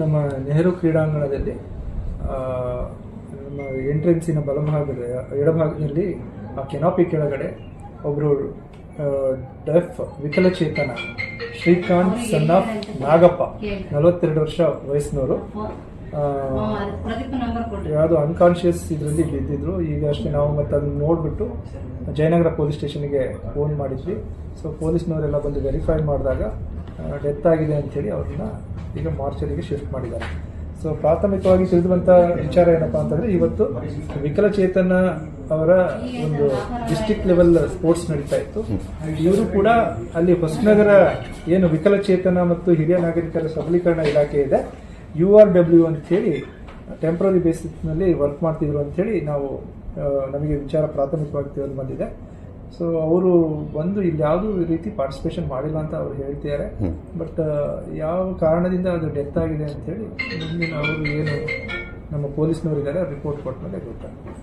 ನಮ್ಮ ನೆಹರು ಕ್ರೀಡಾಂಗಣದಲ್ಲಿ ನಮ್ಮ ಎಂಟ್ರೆನ್ಸಿನ ಬಲಭಾಗದ ಎಡಭಾಗದಲ್ಲಿ ಆ ಕೆನಾಪಿ ಕೆಳಗಡೆ ಒಬ್ಬರು ಡೆಫ್ ವಿಕಲಚೇತನ ಶ್ರೀಕಾಂತ್ ಸನ್ ಆಫ್ ನಾಗಪ್ಪ 42 ವರ್ಷ ವಯಸ್ಸಿನವರು ಯಾವುದೋ ಅನ್ಕಾನ್ಷಿಯಸ್ ಇದರಲ್ಲಿ ಬಿದ್ದಿದ್ರು. ಈಗ ಅಷ್ಟೇ ನಾವು ಮತ್ತೆ ಅದನ್ನ ನೋಡಿಬಿಟ್ಟು ಜಯನಗರ ಪೊಲೀಸ್ ಸ್ಟೇಷನ್ಗೆ ಫೋನ್ ಮಾಡಿದ್ವಿ. ಸೊ ಪೊಲೀಸ್ನವರೆಲ್ಲ ಬಂದು ವೆರಿಫೈ ಮಾಡಿದಾಗ ಡೆತ್ ಆಗಿದೆ ಅಂಥೇಳಿ ಅವ್ರನ್ನ ಈಗ ಮಾರ್ಚರಿಗೆ ಶಿಫ್ಟ್ ಮಾಡಿದ್ದಾರೆ. ಸೊ ಪ್ರಾಥಮಿಕವಾಗಿ ತಿಳಿದುವಂಥ ವಿಚಾರ ಏನಪ್ಪ ಅಂತಂದರೆ, ಇವತ್ತು ವಿಕಲಚೇತನ ಅವರ ಒಂದು ಡಿಸ್ಟಿಕ್ ಲೆವೆಲ್ ಸ್ಪೋರ್ಟ್ಸ್ ನಡೀತಾ ಇತ್ತು. ಇವರು ಕೂಡ ಅಲ್ಲಿ ಹೊಸನಗರ ಏನು ವಿಕಲಚೇತನ ಮತ್ತು ಹಿರಿಯ ನಾಗರಿಕರ ಸಬಲೀಕರಣ ಇಲಾಖೆ ಇದೆ, URW ಅಂತೇಳಿ ಟೆಂಪ್ರರಿ ಬೇಸಿಸ್ನಲ್ಲಿ ವರ್ಕ್ ಮಾಡ್ತಿದ್ರು ಅಂಥೇಳಿ ನಮಗೆ ವಿಚಾರ ಪ್ರಾಥಮಿಕವಾಗಿ ತಿಳಿದು ಬಂದಿದೆ. ಸೊ ಅವರು ಬಂದು ಇಲ್ಲಿ ಯಾವುದೂ ರೀತಿ ಪಾರ್ಟಿಸಿಪೇಷನ್ ಮಾಡಿಲ್ಲ ಅಂತ ಅವ್ರು ಹೇಳ್ತಿದ್ದಾರೆ. ಬಟ್ ಯಾವ ಕಾರಣದಿಂದ ಅದು ಡೆತ್ ಆಗಿದೆ ಅಂಥೇಳಿ ಮುಂದಿನ ಅವರು ಏನು ನಮ್ಮ ಪೊಲೀಸ್ನವರಿದ್ದಾರೆ ರಿಪೋರ್ಟ್ ಕೊಟ್ಟ ಮೇಲೆ ಗೊತ್ತಾಗ್ತದೆ.